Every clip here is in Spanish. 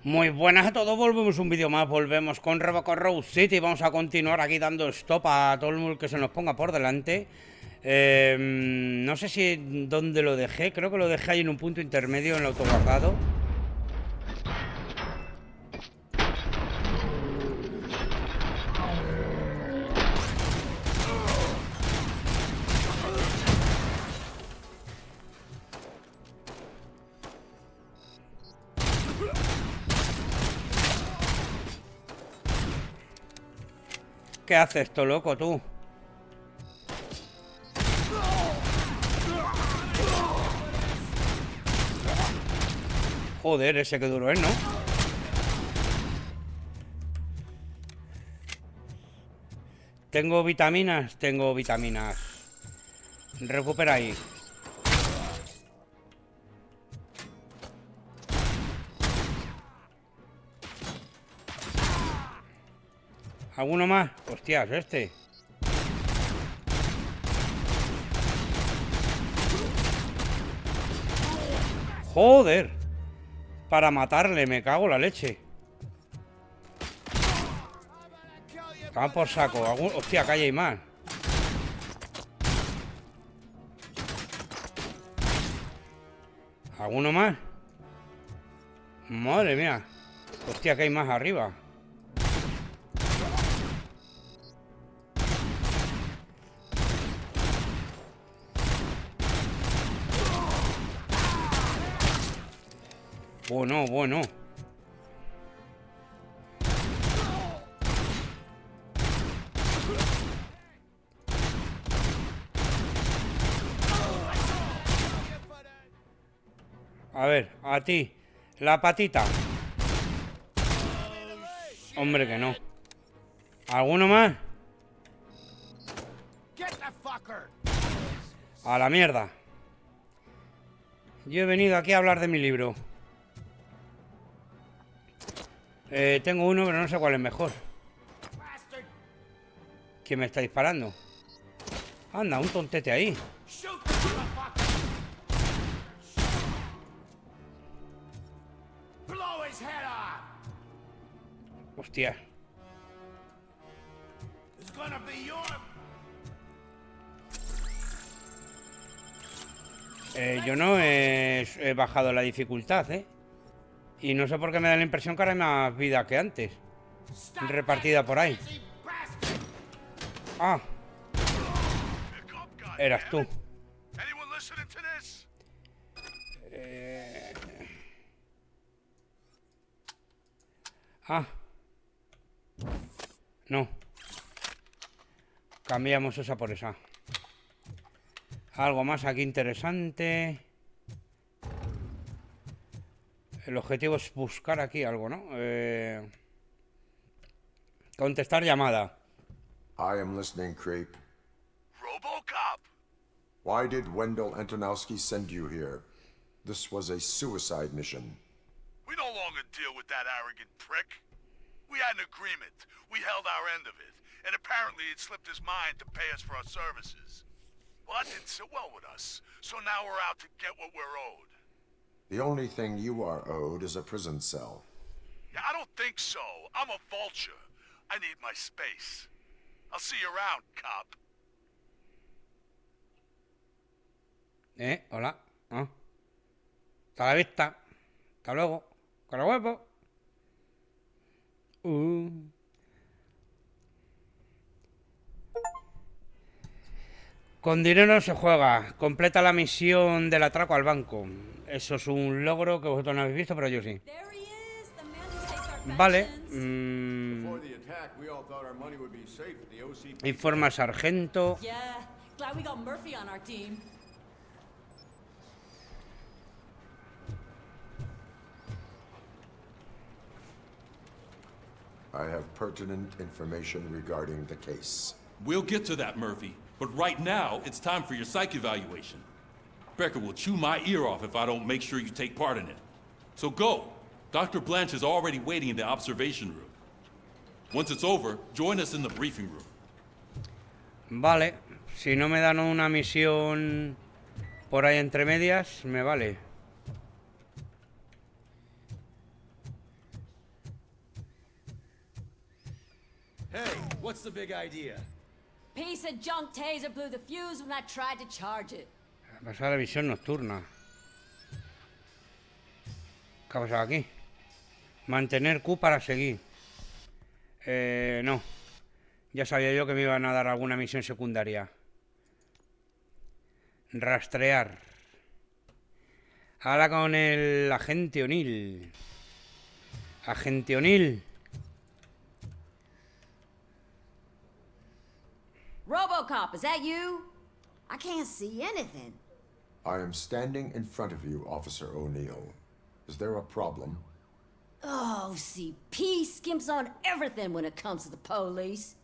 Muy buenas a todos, volvemos un vídeo más, volvemos con RoboCop Rogue City. Vamos a continuar aquí dando stop a todo el mundo que se nos ponga por delante. No sé si dónde lo dejé, creo que lo dejé ahí en un punto intermedio en el autoguardado. ¿Qué haces esto, loco, tú? Joder, ese que duro es, ¿no? Tengo vitaminas, tengo vitaminas. Recupera ahí. ¿Alguno más? Hostias, este. Joder. Para matarle, me cago en la leche. Vamos por saco. Hostia, calle hay más. ¿Alguno más? Madre mía. Hostia, que hay más arriba. Bueno, bueno. A ver, a ti. La patita. Hombre, que no. ¿Alguno más? A la mierda. Yo he venido aquí a hablar de mi libro. Tengo uno, pero no sé cuál es mejor. ¿Quién me está disparando? Anda, un tontete ahí. Hostia. Yo no he bajado la dificultad, ¿eh? Y no sé por qué me da la impresión que ahora hay más vida que antes. Repartida por ahí. Ah. Eras tú. Ah. No. Cambiamos esa por esa. Algo más aquí interesante. El objetivo es buscar aquí algo, ¿no? Contestar llamada. I am listening, Creep. RoboCop! Why did Wendell Antonowski send you here? This was a suicide mission. We no longer deal with that arrogant prick. We had an agreement. We held our end of it. And apparently it slipped his mind to pay us for our services. Well, that didn't sit well with us. So now we're out to get what we're owed. The only thing you are owed is a prison cell. Yeah, I don't think so. I'm a vulture. I need my space. I'll see you around, cop. Hola. Ah. Hasta la vista. Hasta luego. Con los huevos. Con dinero se juega. Completa la misión del atraco al banco. Eso es un logro que vosotros no habéis visto, pero yo sí. Vale. Informa al sargento. I have pertinent information regarding the case. We'll get to that, Murphy. But right now, it's time for your psych evaluation. Becker will chew my ear off if I don't make sure you take part in it. So go. Dr. Blanche is already waiting in the observation room. Once it's over, join us in the briefing room. Vale. Si no me dan una misión por ahí entre medias, me vale. Hey, what's the big idea? Piece of junk taser blew the fuse when I tried to charge it. Pasar la visión nocturna. ¿Qué ha pasado aquí? Mantener Q para seguir. No. Ya sabía yo que me iban a dar alguna misión secundaria. Rastrear. Ahora con el agente O'Neill. Agente O'Neill. RoboCop, is that you? I can't see anything. I am standing in front of you, Officer O'Neill. Is there a problem? Oh, CP skimps on everything when it comes to the police.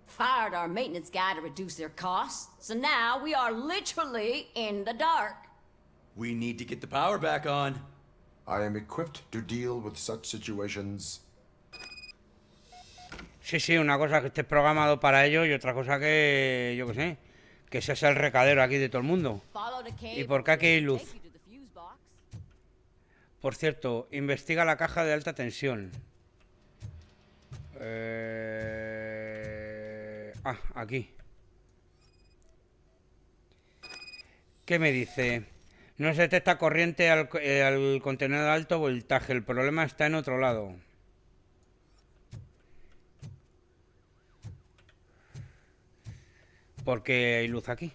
Fired our maintenance guy to reduce their costs, so now we are literally in the dark. We need to get the power back on. I am equipped to deal with such situations. Sí, sí, una cosa que estés programado para ello y otra cosa que, yo qué sé, que seas el recadero aquí de todo el mundo. Follow the cable ¿Y por qué aquí hay to luz? take you to the fuse box. Por cierto, investiga la caja de alta tensión. Aquí. ¿Qué me dice? No se detecta corriente al contenedor de alto voltaje. El problema está en otro lado. Porque hay luz aquí.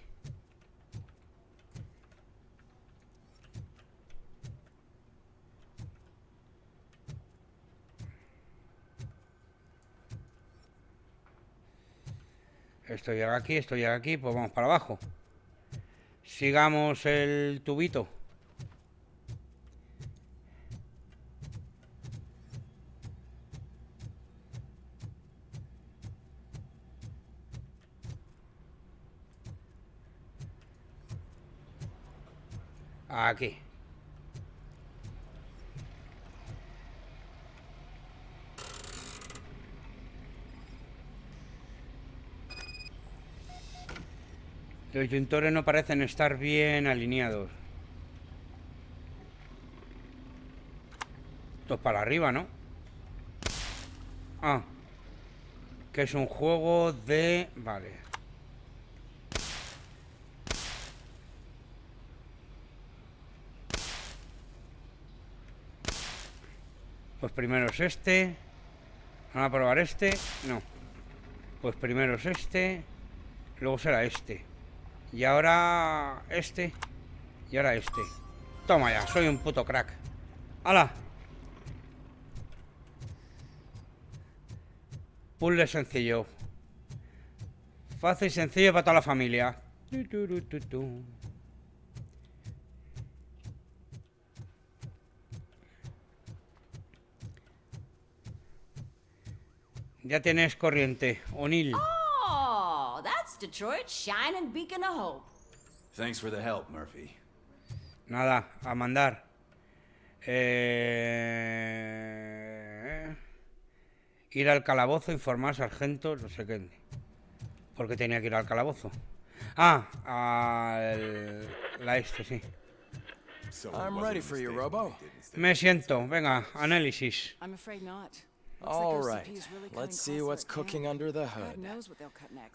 Esto llega aquí, pues vamos para abajo. Sigamos el tubito. Aquí. Los disyuntores no parecen estar bien alineados. Esto es para arriba, ¿no? Ah. Que es un juego de... Vale. Pues primero es este. Vamos a probar este. No. Pues primero es este. Luego será este. Y ahora este. Y ahora este. Toma ya, soy un puto crack. ¡Hala! Puzzle sencillo. Fácil y sencillo para toda la familia. Ya tienes corriente, O'Neill. Oh, that's Detroit's shining beacon of hope. Thanks for the help, Murphy. Nada, a mandar. Ir al calabozo, informar sargento, no sé qué. ¿Por qué tenía que ir al calabozo? Ah, la este, sí. I'm ready for you, Robo. Me siento, venga, análisis. I'm afraid not. All right, let's see what's cooking under the hood.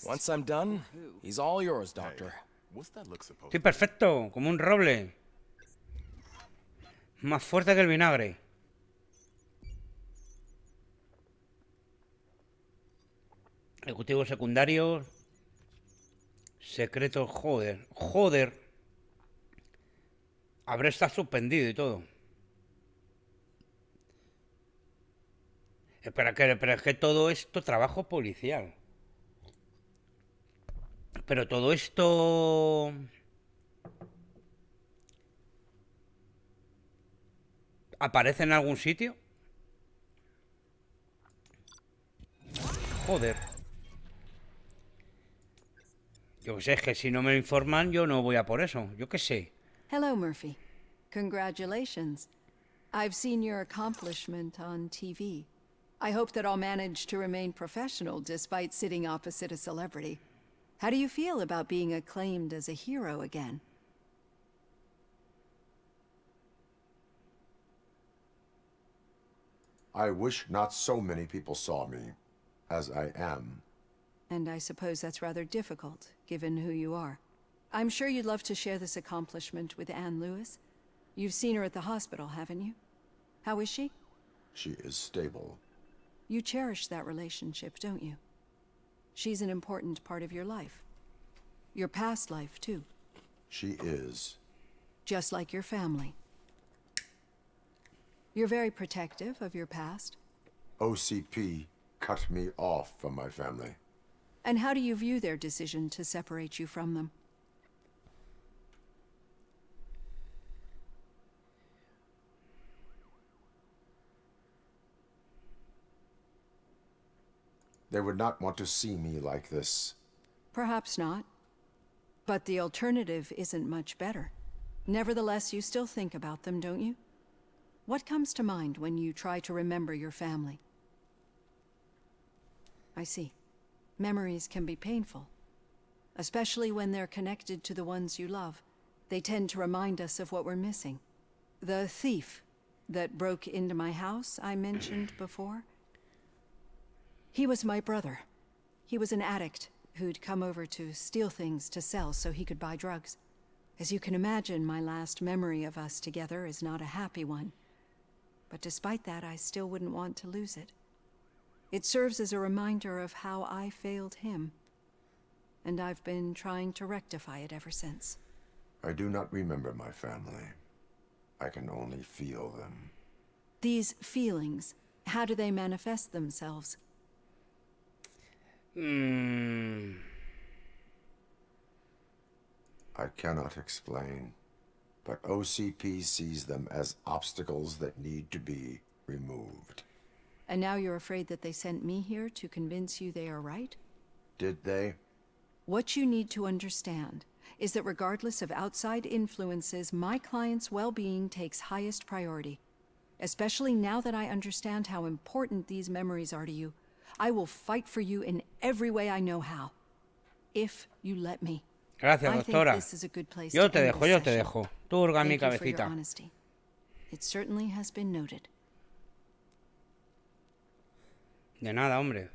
Once I'm done, he's all yours, Doctor. Estoy perfecto, como un roble. Más fuerte que el vinagre. Ejecutivos secundarios. Secretos, joder. Joder. Habré estado suspendido y todo. Pero es que todo esto trabajo policial. Pero todo esto... ¿aparece en algún sitio? Joder. Yo qué sé, es que si no me informan yo no voy a por eso. Yo qué sé. Hello, Murphy. Congratulations. I've seen your accomplishment on TV. I hope that I'll manage to remain professional despite sitting opposite a celebrity. How do you feel about being acclaimed as a hero again? I wish not so many people saw me. as I am. And I suppose that's rather difficult, given who you are. I'm sure you'd love to share this accomplishment with Anne Lewis. You've seen her at the hospital, haven't you? How is she? She is stable. You cherish that relationship, don't you? She's an important part of your life. Your past life, too. She is. Just like your family. You're very protective of your past. OCP cut me off from my family. And how do you view their decision to separate you from them? They would not want to see me like this. Perhaps not. But the alternative isn't much better. Nevertheless, you still think about them, don't you? What comes to mind when you try to remember your family? I see. Memories can be painful, especially when they're connected to the ones you love. They tend to remind us of what we're missing. The thief that broke into my house I mentioned before, he was my brother. He was an addict who'd come over to steal things to sell so he could buy drugs. As you can imagine, my last memory of us together is not a happy one. But despite that, I still wouldn't want to lose it. It serves as a reminder of how I failed him. And I've been trying to rectify it ever since. I do not remember my family. I can only feel them. These feelings, how do they manifest themselves? I cannot explain, but OCP sees them as obstacles that need to be removed. And now you're afraid that they sent me here to convince you they are right? Did they? What you need to understand is that regardless of outside influences, my client's well-being takes highest priority. Especially now that I understand how important these memories are to you. I will fight for you in every way I know how. If you let me. Gracias, I think doctora. this is a good place Yo to te end dejo, this yo te session. dejo. Tú hurga mi Thank you for your cabecita. honesty. It certainly has been noted. De nada, hombre.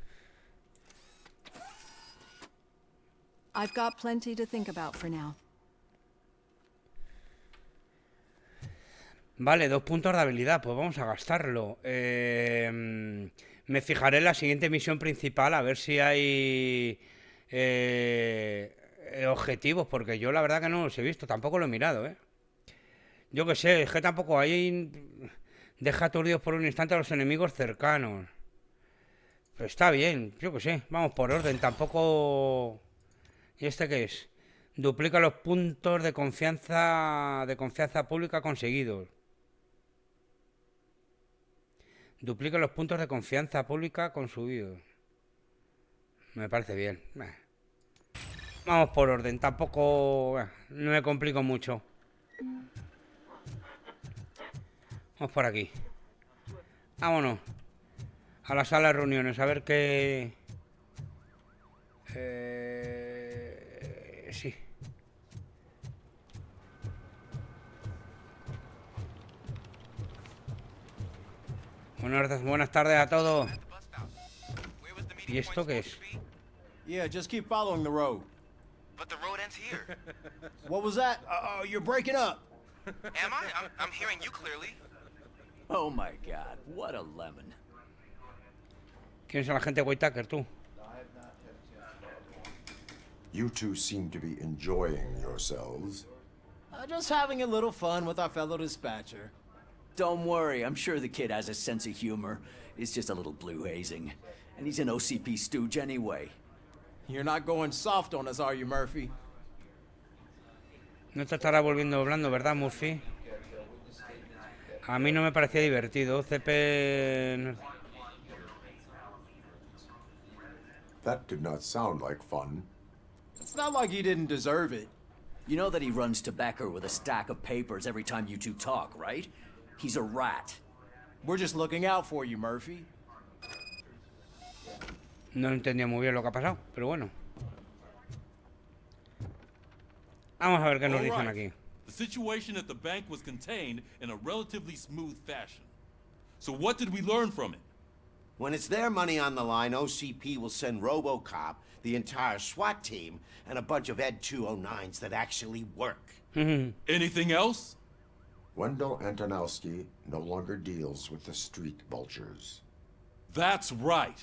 I've got plenty to think about for now. Vale, 2 puntos de habilidad, pues vamos a gastarlo. Me fijaré en la siguiente misión principal a ver si hay objetivos, porque yo la verdad que no los he visto, tampoco lo he mirado, ¿eh? Yo que sé, es que tampoco hay... Deja aturdidos por un instante a los enemigos cercanos. Pero está bien, yo que sé, vamos por orden, tampoco... ¿Y este qué es? Duplica los puntos de confianza pública conseguidos. Duplica los puntos de confianza pública conseguidos. Me parece bien. Vamos por orden, tampoco... no me complico mucho. Vamos por aquí. Vámonos. A la sala de reuniones, a ver qué... sí. Buenas tardes a todos. ¿Y esto qué es? Yeah, just keep following the road. But the road ends here. What was that? You're breaking up. Am I? I'm hearing you clearly. Oh my god, what a lemon. ¿Quién es el agente Whitaker, tú? You two seem to be enjoying yourselves. Just having a little fun with our fellow dispatcher. Don't worry, I'm sure the kid has a sense of humor. It's just a little blue hazing. And he's an OCP stooge anyway. You're not going soft on us, are you, Murphy? No te estará volviendo blando, ¿verdad, Murphy? A mí no me parecía divertido. CP... That did not sound like fun. It's not like he didn't deserve it. You know that he runs tobacco with a stack of papers every time you two talk, right? He's a rat. We're just looking out for you, Murphy. No entendía muy bien lo que ha pasado, pero bueno. Vamos a ver qué nos dicen aquí. The situation at the bank was contained in a relatively smooth fashion. So what did we learn from it? When it's their money on the line, OCP will send RoboCop, the entire SWAT team, and a bunch of Ed 209s that actually work. Anything else? Wendell Antonowski no longer deals with the street vultures. That's right.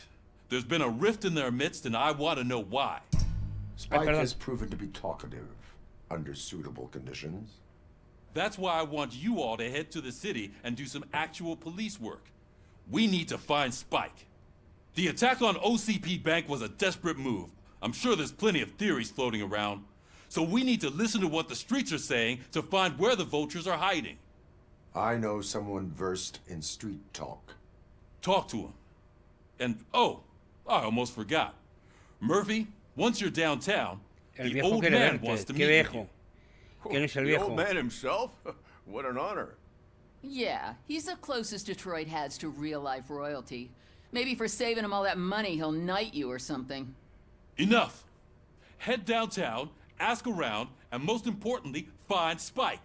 There's been a rift in their midst, and I want to know why. Spike has proven to be talkative under suitable conditions. That's why I want you all to head to the city and do some actual police work. We need to find Spike. The attack on OCP Bank was a desperate move. I'm sure there's plenty of theories floating around. So we need to listen to what the streets are saying to find where the vultures are hiding. I know someone versed in street talk. Talk to him. And, oh, I almost forgot. Murphy, once you're downtown, the old man wants to meet with you. ¿Quién es el The viejo? old man himself? What an honor. Yeah, he's the closest Detroit has to real-life royalty. Maybe for saving him all that money, he'll knight you or something. Enough. Head downtown, ask around, and most importantly, find Spike.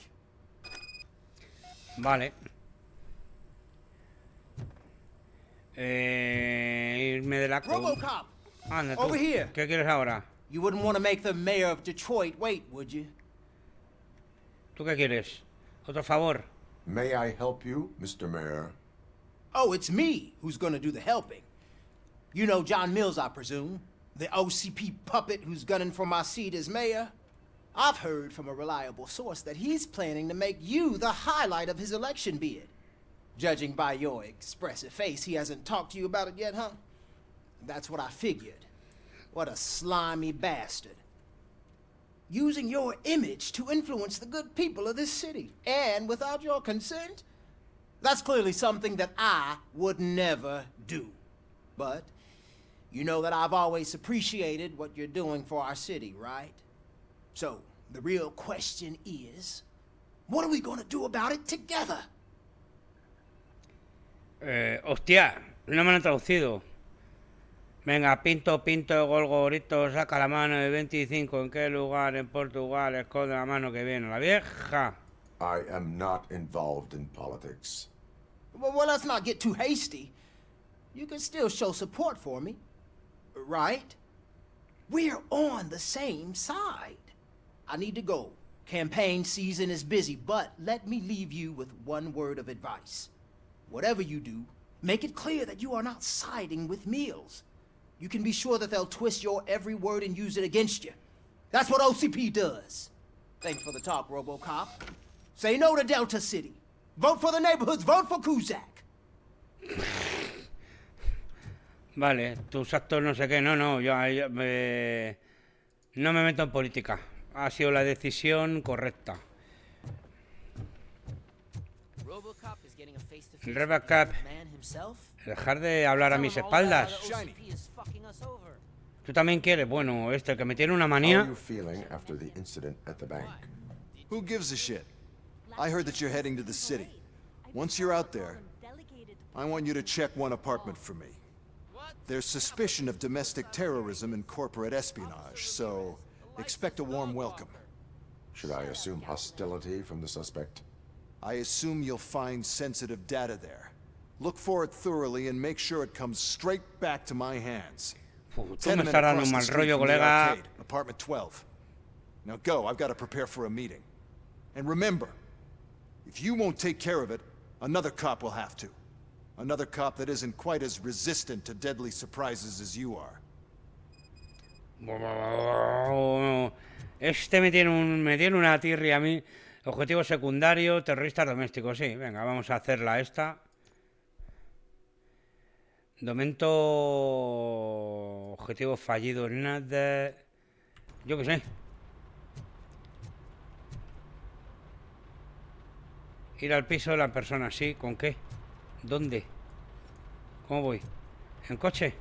Vale. Irme de la... RoboCop! Anda, tú. Over here. ¿Qué quieres ahora? You wouldn't want to make the mayor of Detroit wait, would you? ¿Tú qué quieres? ¿Otro favor? May I help you, Mr. Mayor? Oh, it's me who's gonna do the helping. You know John Mills, I presume? The OCP puppet who's gunning for my seat as mayor? I've heard from a reliable source that he's planning to make you the highlight of his election bid. Judging by your expressive face, he hasn't talked to you about it yet, huh? That's what I figured. What a slimy bastard. Using your image to influence the good people of this city, and without your consent? That's clearly something that I would never do. But you know that I've always appreciated what you're doing for our city, right? So, the real question is, what are we gonna do about it together? Hostia, no me lo han traducido. Venga, pinto, golgorito, saca la mano de 25. ¿En qué lugar? En Portugal, esconde la mano que viene. La vieja. I am not involved in politics. Well, let's not get too hasty. You can still show support for me, right? We're on the same side. I need to go. Campaign season is busy, but let me leave you with one word of advice. Whatever you do, make it clear that you are not siding with Mills. You can be sure that they'll twist your every word and use it against you. That's what OCP does. Thanks for the talk, RoboCop. Say no to Delta City. Vote for the neighborhoods. Vote for Cusack. Vale, tus actos no sé qué. No, no, yo no me meto en política. Ha sido la decisión correcta. RoboCop, dejar de hablar a mis espaldas. ¿Tú también quieres? Bueno, el que me tiene una manía. Who gives a shit? I heard that you're heading to the city. Once you're out there, I want you to check one apartment for me. There's suspicion of domestic terrorism and corporate espionage, so expect a warm welcome. Should I assume hostility from the suspect? I assume you'll find sensitive data there. Look for it thoroughly and make sure it comes straight back to my hands. Tú me estás dando un mal rollo, colega. Apartment 12. Now go, I've got to prepare for a meeting. And remember, if you won't take care of it, another cop will have to. Another cop that isn't quite as resistant to deadly surprises as you are. Este me tiene una tirria a mí. Objetivo secundario, terroristas domésticos. Sí, venga, vamos a hacerla esta. De momento, objetivo fallido, nada. Yo qué sé. Ir al piso de la persona, sí. ¿Con qué? ¿Dónde? ¿Cómo voy? ¿En coche?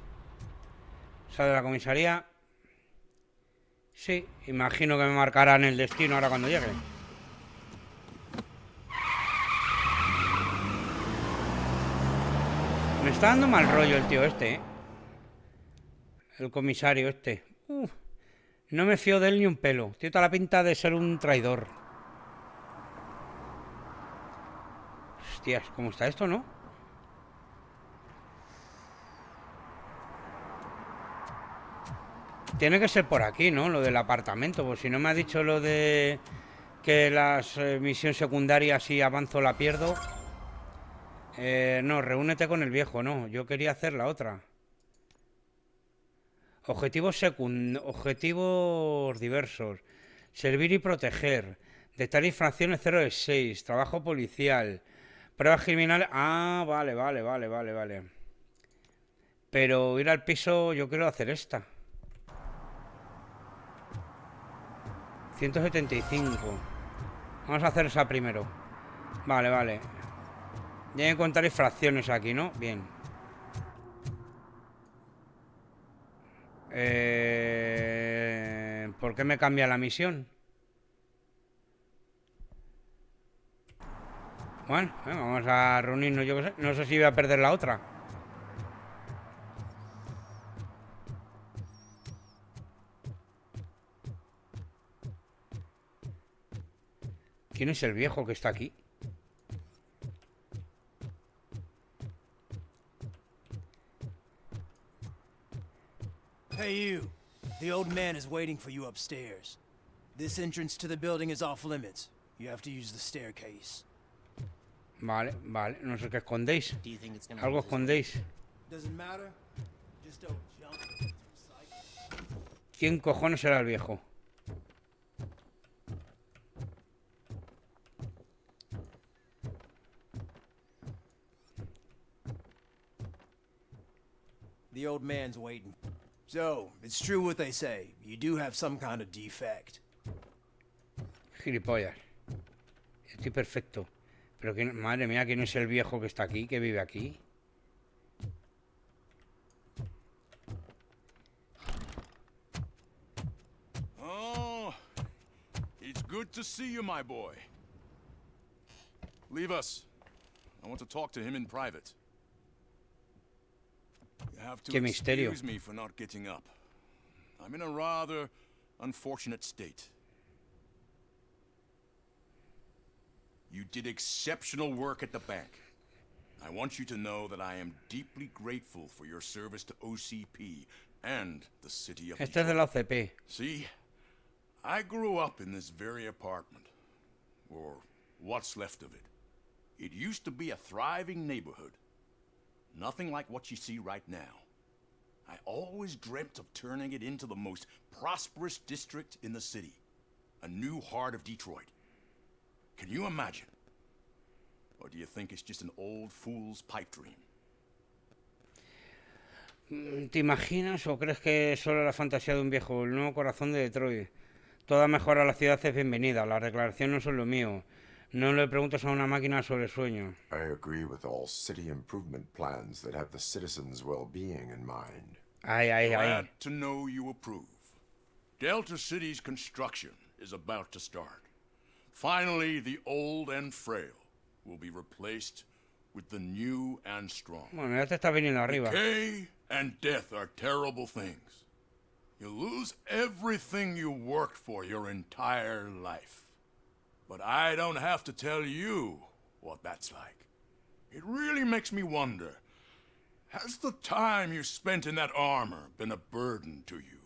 ¿Sale de la comisaría? Sí, imagino que me marcarán el destino ahora cuando llegue. Me está dando mal rollo el tío este, ¿eh? El comisario este. No me fío de él ni un pelo. Tiene toda la pinta de ser un traidor. Hostias, ¿cómo está esto, no? Tiene que ser por aquí, ¿no? Lo del apartamento, pues si no me ha dicho lo de que las misión secundaria si avanzo la pierdo. No, reúnete con el viejo, no. Yo quería hacer la otra. Objetivos diversos. Servir y proteger. Detectar infracciones 0 de 6. Trabajo policial. Pruebas criminales. Ah, vale. Pero ir al piso, yo quiero hacer esta. 175. Vamos a hacer esa primero. Vale. Ya hay que contar infracciones aquí, ¿no? Bien. ¿Por qué me cambia la misión? Bueno, vamos a reunirnos, yo qué sé. No sé si voy a perder la otra. ¿Quién es el viejo que está aquí? Hey, you. The old man is waiting for you upstairs. This entrance to the building is off limits. You have to use the staircase. Vale. No sé qué escondéis. Algo escondéis. Doesn't matter. Just don't jump. ¿Quién cojones era el viejo? The old man's waiting. So, it's true what they say. You do have some kind of defect. Gilipollas. Estoy perfecto. Pero quién, madre mía, ¿quién es el viejo que está aquí, que vive aquí? Oh, it's good to see you, my boy. Leave us. I want to talk to him in private. You have to excuse me for not getting up. I'm in a rather unfortunate state. You did exceptional work at the bank. I want you to know that I am deeply grateful for your service to OCP and the city of Este es de la OCP. See, I grew up in this very apartment, or what's left of it. It used to be a thriving neighborhood. Nothing like what you see right now. I always dreamt of turning it into the most prosperous district in the city. A new heart of Detroit. Can you imagine? Or do you think it's just an old fool's pipe dream? ¿Te imaginas o crees que solo la fantasía de un viejo? El nuevo corazón de Detroit. Toda mejora a la ciudad es bienvenida. Las declaraciones no son lo mío. No le preguntes a una máquina sobre sueños. I agree with all city improvement plans that have the citizens' well-being in mind. Glad to know you approve. Delta City's construction is about to start. Finally, the old and frail will be replaced with the new and strong. Bueno, ya te está viniendo arriba. Decay and death are terrible things. You lose everything you worked for your entire life. But I don't have to tell you what that's like. It really makes me wonder, has the time you spent in that armor been a burden to you?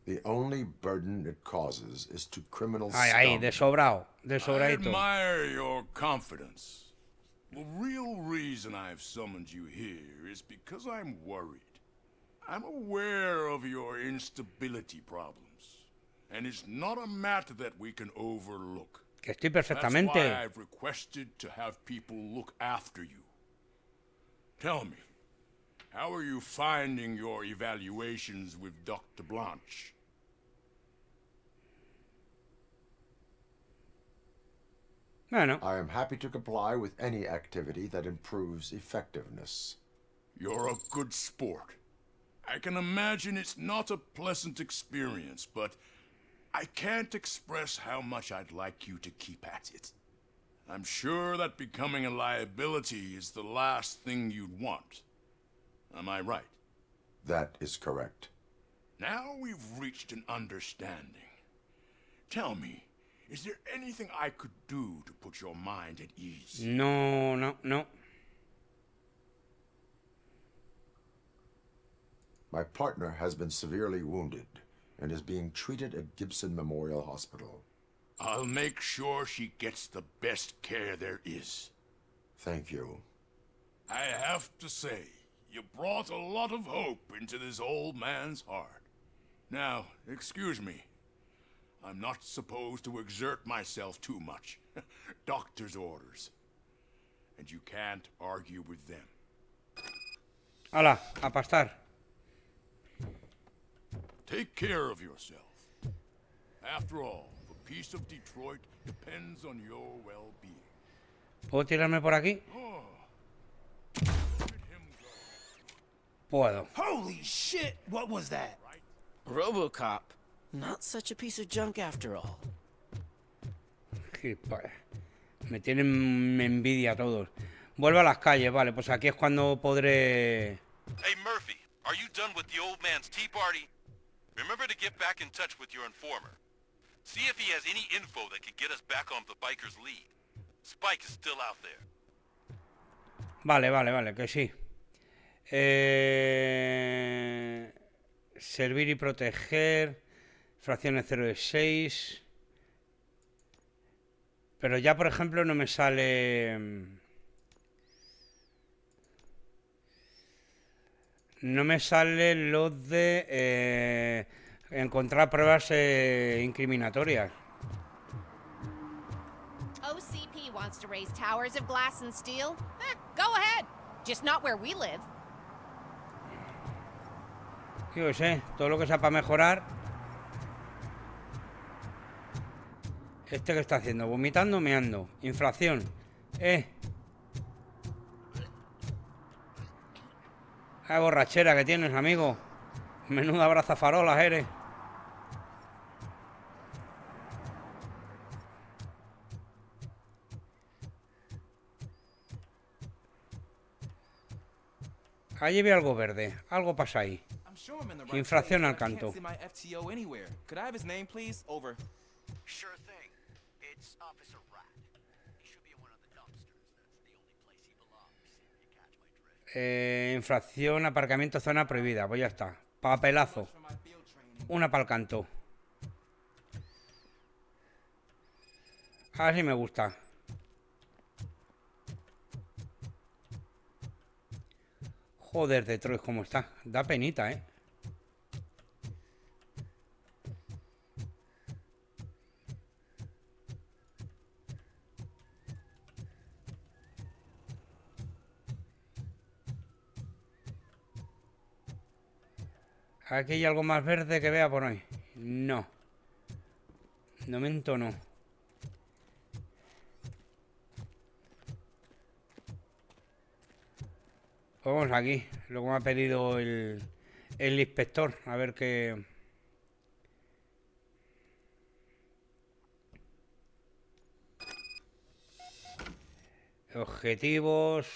The only burden it causes is to criminal Ay, de sobrado, de I sobradito. admire your confidence. The real reason I've summoned you here is because I'm worried. I'm aware of your instability problems, and it's not a matter that we can overlook. Que estoy perfectamente. That's why I've requested to have people look after you. Tell me, how are you finding your evaluations with Dr. Blanche? Bueno. I am happy to comply with any activity that improves effectiveness. You're a good sport. I can imagine it's not a pleasant experience, but I can't express how much I'd like you to keep at it. I'm sure that becoming a liability is the last thing you'd want. Am I right? That is correct. Now we've reached an understanding. Tell me, Is there anything I could do to put your mind at ease? No, no, no. My partner has been severely wounded and is being treated at Gibson Memorial Hospital. I'll make sure she gets the best care there is. Thank you. I have to say, you brought a lot of hope into this old man's heart. Now, excuse me. I'm not supposed to exert myself too much. Doctor's orders. And you can't argue with them. Hala, a pastar. Take care of yourself. After all, the peace of Detroit depends on your well-being. ¿Puedo tirarme por aquí? Puedo. Holy shit! What was that? RoboCop. Not such a piece of junk after all. Me tienen envidia todos. Vuelvo a las calles, vale, pues aquí es cuando podré... Hey Murphy, are you done with the old man's tea party? Remember to get back in touch with your informer. See if he has any info that could get us back on the biker's lead. Spike is still out there. Vale, vale, vale, que sí. Servir y proteger. Fracciones 0 de 6. Pero ya, por ejemplo, no me sale... No me sale lo de encontrar pruebas incriminatorias. OCP wants to raise towers of glass and steel? Go ahead. Just not where we live. Yo sé, todo lo que sea para mejorar. ¿Este qué está haciendo? Vomitando, meando. Inflación. ¡Qué borrachera que tienes, amigo! Menuda brazafarolas eres. Allí veo algo verde. Algo pasa ahí. Infracción al canto. Infracción, aparcamiento, zona prohibida. Pues ya está. Papelazo. Una para el canto. Así me gusta. Joder, Detroit, cómo está. Da penita, ¿eh? ¿Aquí hay algo más verde que vea por ahí? No. De momento no. Vamos aquí. Lo que me ha pedido el inspector. A ver qué... Objetivos...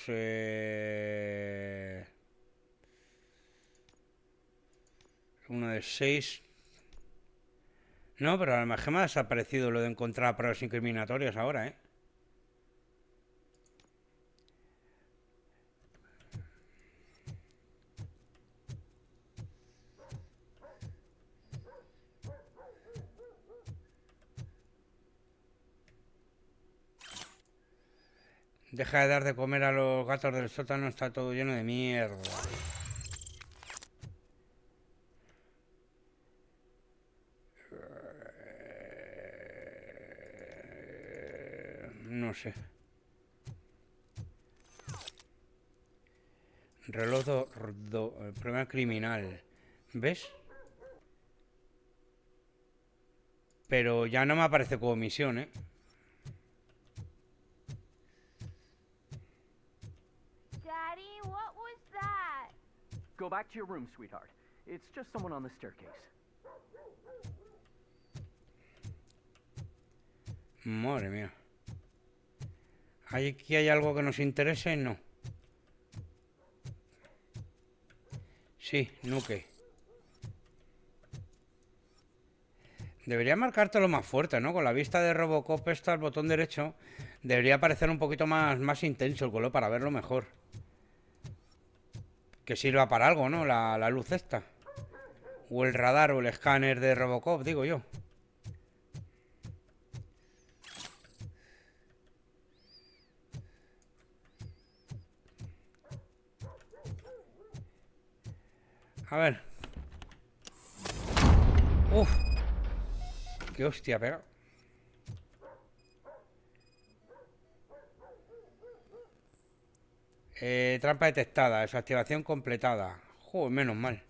1 de 6. No, pero a lo mejor me ha desaparecido lo de encontrar pruebas incriminatorias ahora, ¿eh? Deja de dar de comer a los gatos del sótano, está todo lleno de mierda. No sé. Reloj problema criminal. ¿Ves? Pero ya no me aparece como misión, ¿eh? Daddy, what was that? Go back to your room, sweetheart. It's just someone on the staircase. Madre mía. ¿Aquí hay algo que nos interese? No. Sí, nuque. Debería marcártelo más fuerte, ¿no? Con la vista de Robocop esta, el botón derecho, debería parecer un poquito más intenso el color para verlo mejor. Que sirva para algo, ¿no? La luz esta. O el radar o el escáner de Robocop, digo yo. A ver. Uf. Qué hostia pega. Trampa detectada. Desactivación completada. Joder, menos mal.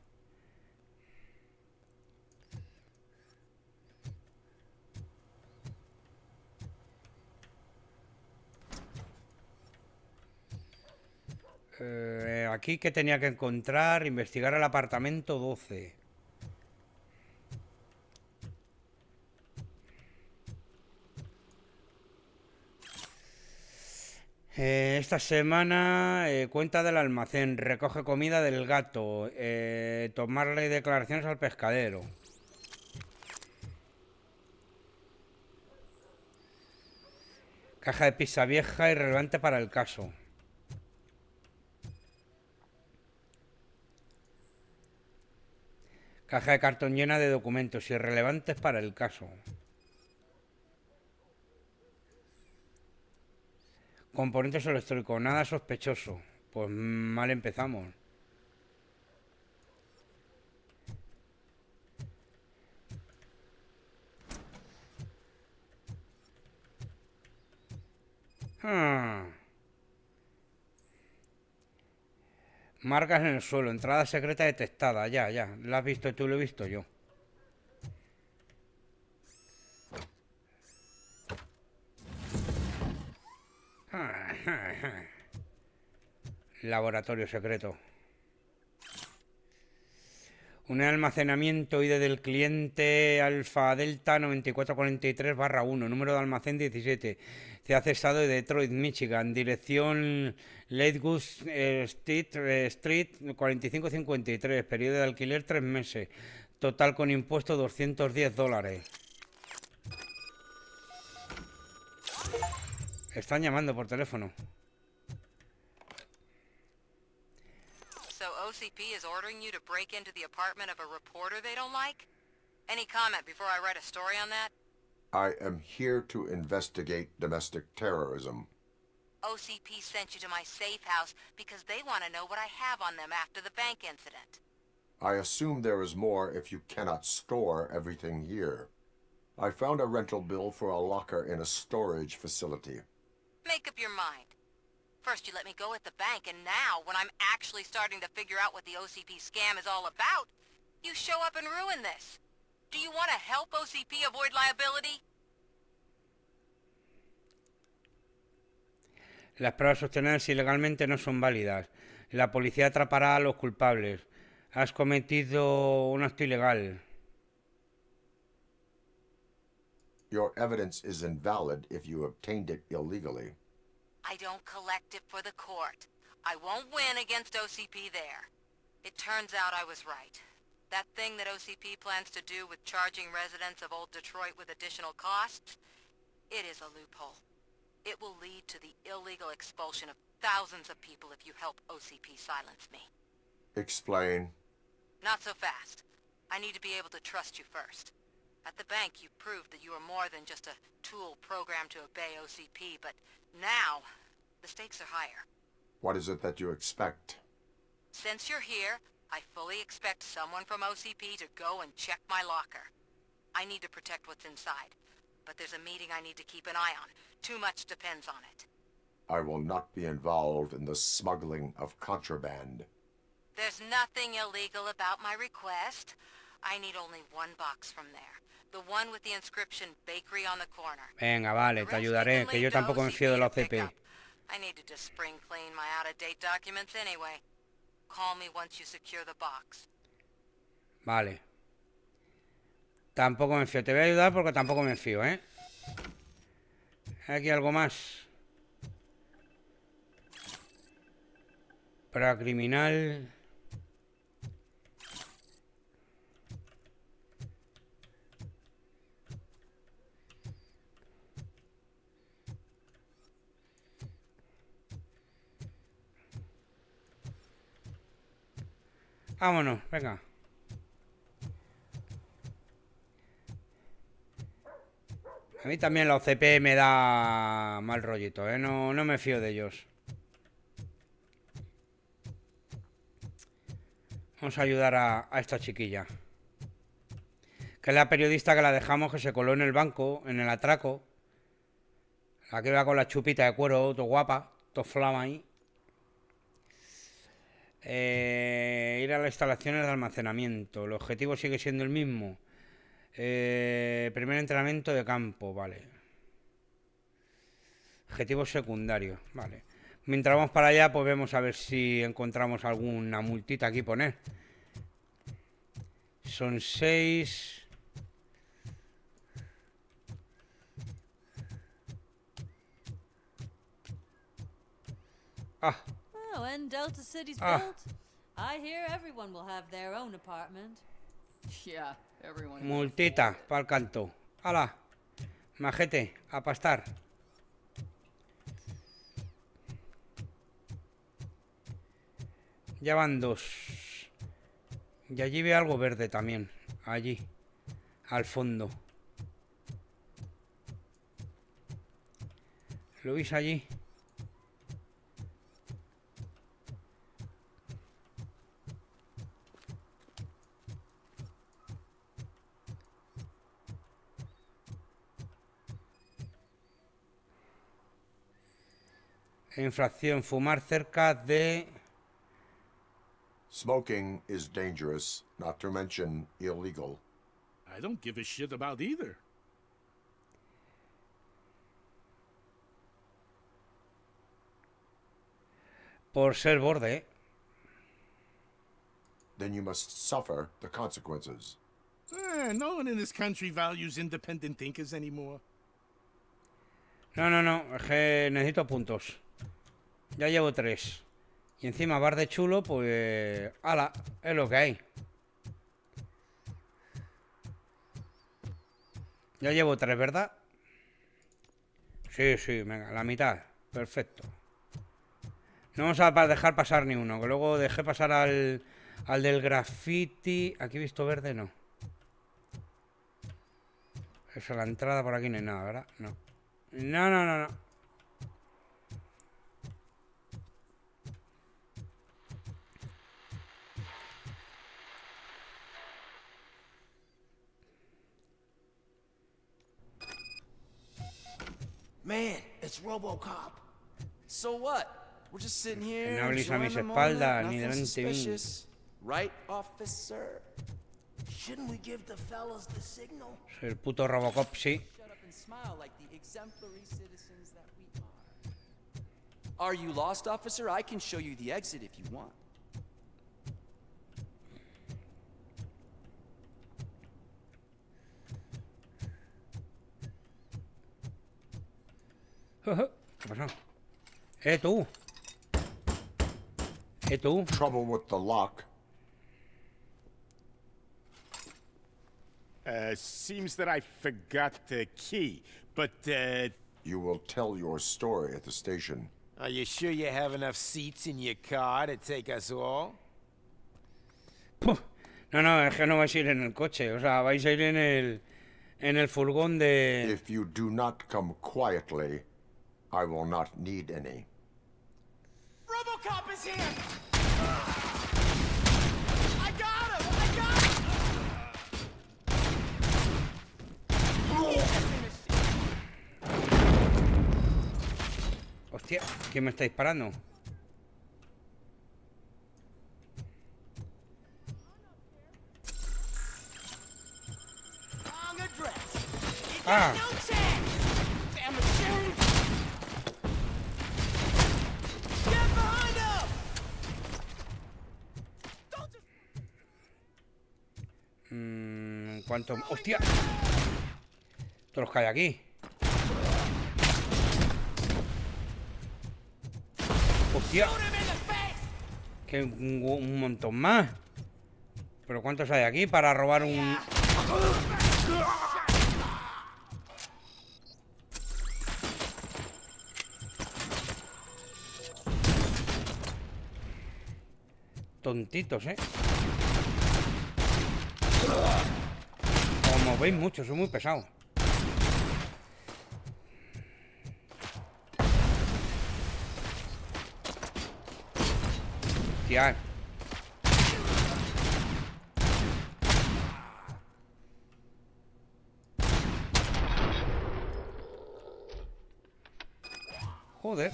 Aquí que tenía que encontrar. Investigar el apartamento 12. Esta semana cuenta del almacén, recoge comida del gato, tomarle declaraciones al pescadero. Caja de pizza vieja irrelevante para el caso. Caja de cartón llena de documentos irrelevantes para el caso. Componentes electrónicos, nada sospechoso. Pues mal empezamos. Marcas en el suelo, entrada secreta detectada. Ya. La has visto tú, lo he visto yo. Laboratorio secreto. Un almacenamiento ID del cliente Alfa Delta 9443-1, número de almacén 17. Se ha cesado de Detroit, Michigan. Dirección Lakewood Street 4553. Periodo de alquiler 3 meses. Total con impuesto $210. Están llamando por teléfono. So OCP is ordering you to break into the apartment of a reporter they don't like? Any comment before I write a story on that? I am here to investigate domestic terrorism. OCP sent you to my safe house because they want to know what I have on them after the bank incident. I assume there is more if you cannot store everything here. I found a rental bill for a locker in a storage facility. Make up your mind. First you let me go at the bank, and now, when I'm actually starting to figure out what the OCP scam is all about, you show up and ruin this. Do you want to help OCP avoid liability? Las pruebas obtenidas ilegalmente no son válidas. La policía atrapará a los culpables. Has cometido un acto ilegal. Your evidence is invalid if you obtained it illegally. I don't collect it for the court. I won't win against OCP there. It turns out I was right. That thing that OCP plans to do with charging residents of Old Detroit with additional costs, it is a loophole. It will lead to the illegal expulsion of thousands of people if you help OCP silence me. Explain. Not so fast. I need to be able to trust you first. At the bank, you proved that you are more than just a tool programmed to obey OCP, but now, the stakes are higher. What is it that you expect? Since you're here, I fully expect someone from OCP to go and check my locker. I need to protect what's inside, but there's a meeting I need to keep an eye on. Too much depends on it. I will not be involved in the smuggling of contraband. There's nothing illegal about my request. I need only one box from there. The one with the inscription bakery on the corner. Venga, vale, te ayudaré, que yo tampoco me fío de la OCP. I need to just spring clean my out-of-date documents anyway. Call me once you secure the box. Vale. Tampoco me fío. Te voy a ayudar porque tampoco me fío, ¿eh? Hay aquí algo más. Para criminal. Vámonos, venga. A mí también la OCP me da mal rollito, ¿eh? No me fío de ellos. Vamos a ayudar a esta chiquilla. Que es la periodista que la dejamos, que se coló en el banco, en el atraco. La que va con la chupita de cuero, todo guapa, todo flama ahí. Ir a las instalaciones de almacenamiento. El objetivo sigue siendo el mismo. Primer entrenamiento de campo, vale. Objetivo secundario, vale. Mientras vamos para allá, pues vemos a ver si encontramos alguna multita aquí poner. Son 6. Ah. Oh, when Delta City's built, I hear everyone will have their own apartment. Yeah, everyone. Multita, pa'l canto. ¡Hala! Majete, a pastar. Ya van 2. Y allí veo algo verde también. Allí. Al fondo. ¿Lo veis allí? Infracción, fumar cerca de... Smoking is dangerous, not to mention illegal. I don't give a shit about either. Por ser borde, ¿eh? Then you must suffer the consequences. No one in this country values independent thinkers anymore. No, es que necesito puntos. Ya llevo 3. Y encima bar de chulo, pues... ¡Hala! Es lo que hay. Ya llevo 3, ¿verdad? Sí, venga, la mitad. Perfecto. No vamos a dejar pasar ni uno, que luego dejé pasar al del graffiti. ¿Aquí he visto verde? No. Esa, la entrada por aquí no hay nada, ¿verdad? No. No. Man, it's RoboCop. So what? We're just sitting here. No hables a mis enjoying the espaldas, moment, ni nothing delante mío. suspicious. Right, officer? Shouldn't we give the fellas the signal? Soy el puto Robocop, sí. Shut up and smile like the exemplary citizens that we are. Are you lost, officer? I can show you the exit if you want. ¿Qué pasó? Tú. Tú. Trouble with the lock. Seems that I forgot the key, but, You will tell your story at the station. Are you sure you have enough seats in your car to take us all? No, es que no vais a ir en el coche. O sea, vais a ir en el furgón de... If you do not come quietly, I will not need any. RoboCop is here! I got him! Hostia, ¿quién me está disparando? Ah. ¿Cuánto? ¡Hostia! Todos los que hay aquí. ¡Hostia! Que un montón más. ¿Pero cuántos hay aquí para robar un...? Tontitos, ¿eh? Subéis mucho, soy muy pesado. Tía. Joder.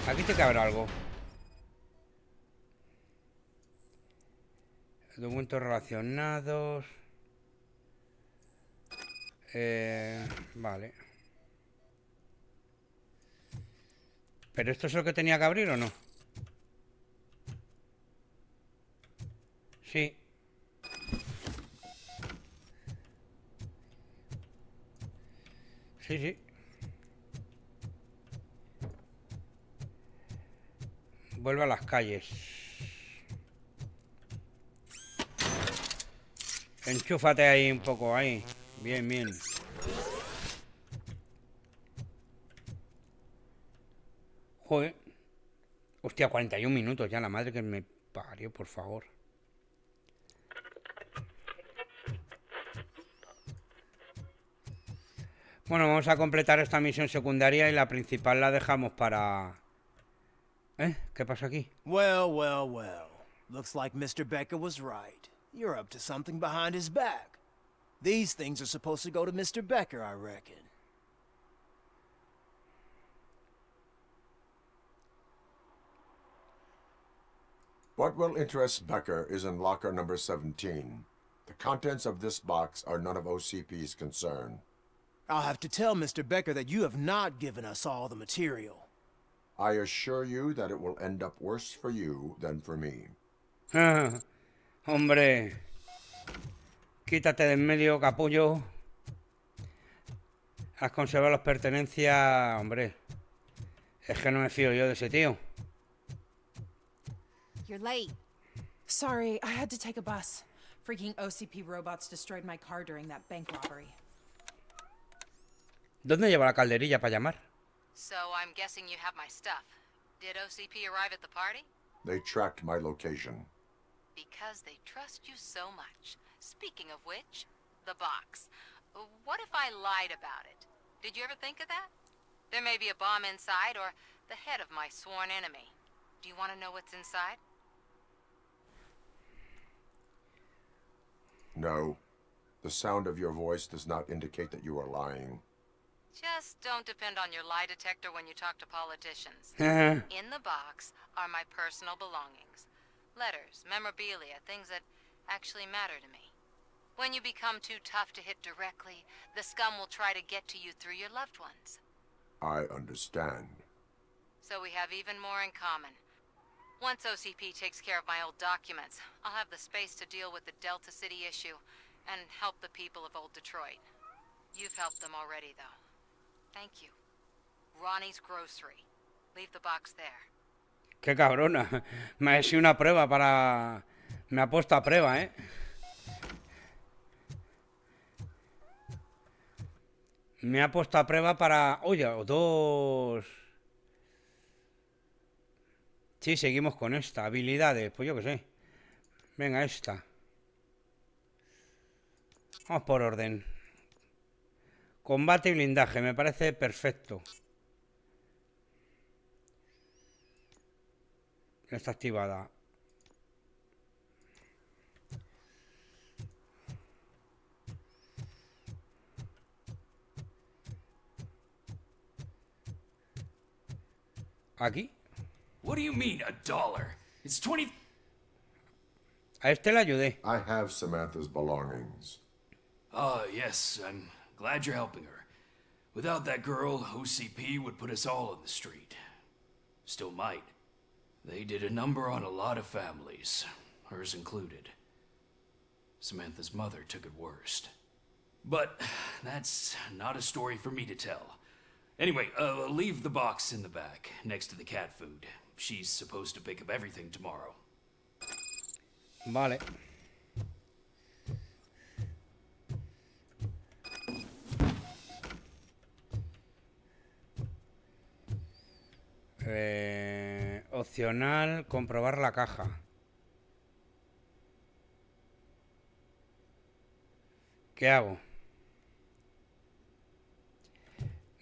Aquí te cabrá algo. Documentos relacionados. Vale. ¿Pero esto es lo que tenía que abrir o no? Sí. Sí, sí. Vuelve a las calles. Enchúfate ahí un poco, ahí. Bien, bien. Joder. Hostia, 41 minutos ya, la madre que me parió, por favor. Bueno, vamos a completar esta misión secundaria y la principal la dejamos para... ¿Qué pasa aquí? Well, well, well. Looks like Mr. Becker was right. You're up to something behind his back. These things are supposed to go to Mr. Becker, I reckon. What will interest Becker is in locker number 17. The contents of this box are none of OCP's concern. I'll have to tell Mr. Becker that you have not given us all the material. I assure you that it will end up worse for you than for me. Hombre. Quítate de en medio, capullo. Has conservado las pertenencias... Hombre. Es que no me fío yo de ese tío. You're late. Sorry, I had to take a bus. Freaking OCP robots destroyed my car during that bank robbery. ¿Dónde lleva la calderilla para llamar? So I'm guessing you have my stuff. Did OCP arrive at the party? They tracked my location. Because they trust you so much. Speaking of which, the box. What if I lied about it? Did you ever think of that? There may be a bomb inside or the head of my sworn enemy. Do you want to know what's inside? No. The sound of your voice does not indicate that you are lying. Just don't depend on your lie detector when you talk to politicians. In the box are my personal belongings. Letters, memorabilia, things that actually matter to me. When you become too tough to hit directly, the scum will try to get to you through your loved ones. I understand. So we have even more in common. Once OCP takes care of my old documents, I'll have the space to deal with the Delta City issue and help the people of Old Detroit. You've helped them already, though. Thank you. Ronnie's Grocery. Leave the box there. Qué cabrona. Me ha hecho una prueba para... Me ha puesto a prueba, ¿eh? Me ha puesto a prueba para... Oye, dos... Sí, seguimos con esta. Habilidades, pues yo qué sé. Venga, esta. Vamos por orden. Combate y blindaje, me parece perfecto. Está activada. ¿Aquí? What do you mean, $1? It's 20... A este le ayudé. I have Samantha's belongings. Yes, I'm glad you're helping her. Without that girl, OCP would put us all in the street. Still might. They did a number on a lot of families, hers included. Samantha's mother took it worst. But that's not a story for me to tell. Anyway, leave the box in the back, next to the cat food. She's supposed to pick up everything tomorrow. Vale. Opcional, comprobar la caja. ¿Qué hago?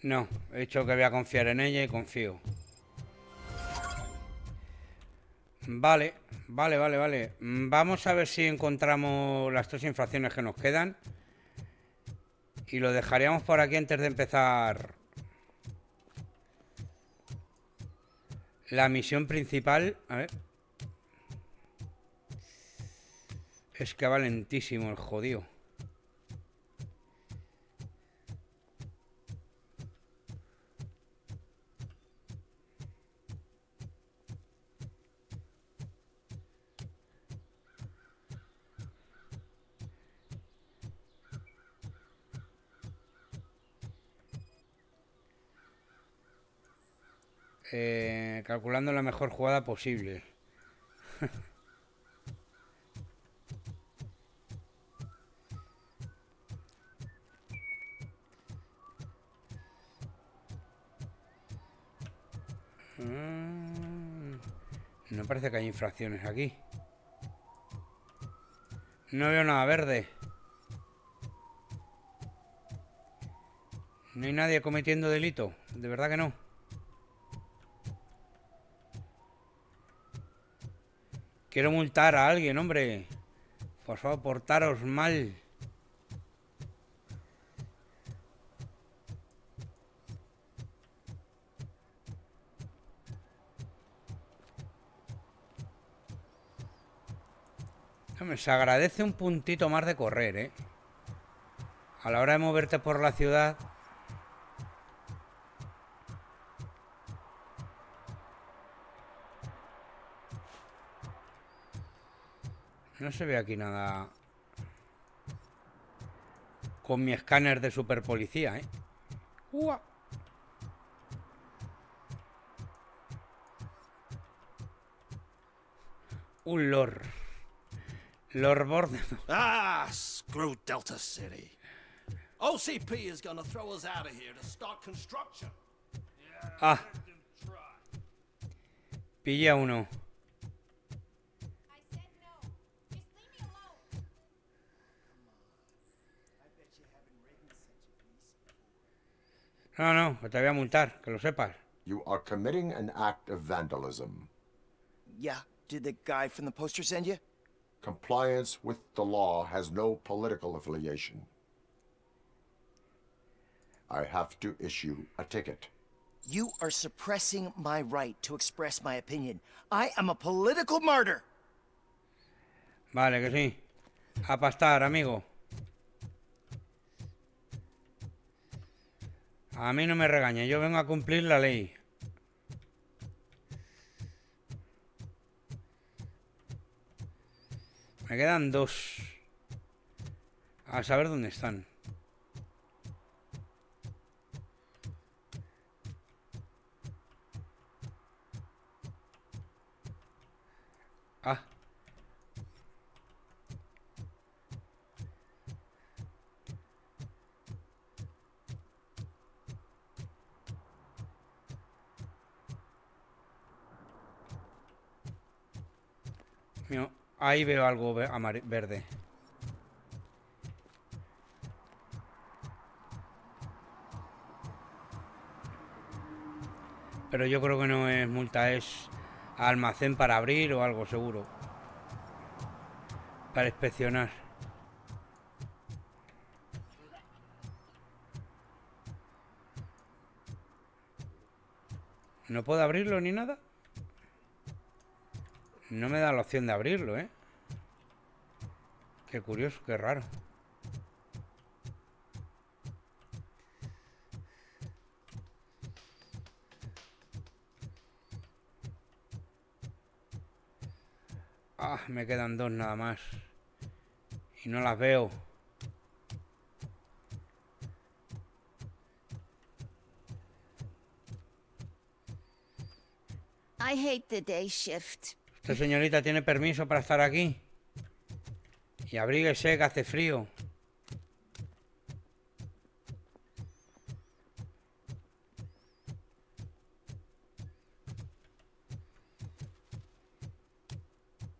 No, he dicho que voy a confiar en ella y confío. Vale, vale. Vamos a ver si encontramos las 3 infracciones que nos quedan. Y lo dejaríamos por aquí antes de empezar la misión principal. A ver. Es que va lentísimo el jodido. Calculando la mejor jugada posible. No parece que hay infracciones aquí. No veo nada verde. No hay nadie cometiendo delito. De verdad que no. Quiero multar a alguien, hombre. Por favor, portaros mal. Hombre, se agradece un puntito más de correr, ¿eh? A la hora de moverte por la ciudad. No se ve aquí nada con mi escáner de superpolicía, ¿eh? ¡Ua! Un Lord. Lord Borden. Ah, screw Delta City. OCP is gonna throw us out of here to start construction. Ah. Pilla uno. No, que te voy a multar, que lo sepas. You are committing an act of vandalism. Yeah, did the guy from the poster send you? Compliance with the law has no political affiliation. I have to issue a ticket. You are suppressing my right to express my opinion. I am a political martyr. Vale, que sí. A pastar, amigo. A mí no me regañe, yo vengo a cumplir la ley. Me quedan 2. A saber dónde están. Ah. Mira, ahí veo algo verde. Pero yo creo que no es multa, es almacén para abrir o algo seguro. Para inspeccionar. ¿No puedo abrirlo ni nada? No me da la opción de abrirlo, ¿eh? Qué curioso, qué raro. Ah, me quedan 2 nada más. Y no las veo. I hate the day shift. Esta señorita tiene permiso para estar aquí. Y abríguese que hace frío.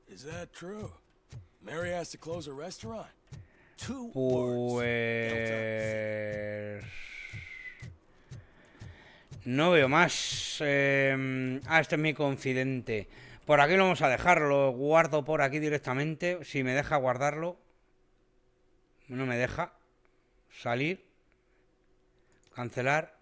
Is that true? Mary has to close her restaurant? Pues... no veo más. Este es mi confidente. Por aquí lo vamos a dejar. Lo guardo por aquí directamente. Si me deja guardarlo. No me deja. Salir. Cancelar.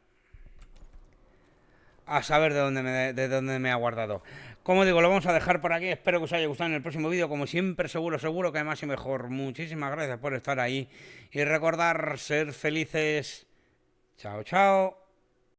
A saber de dónde me ha guardado. Como digo, lo vamos a dejar por aquí. Espero que os haya gustado en el próximo vídeo. Como siempre, seguro que más y mejor. Muchísimas gracias por estar ahí. Y recordar ser felices. Chao, chao.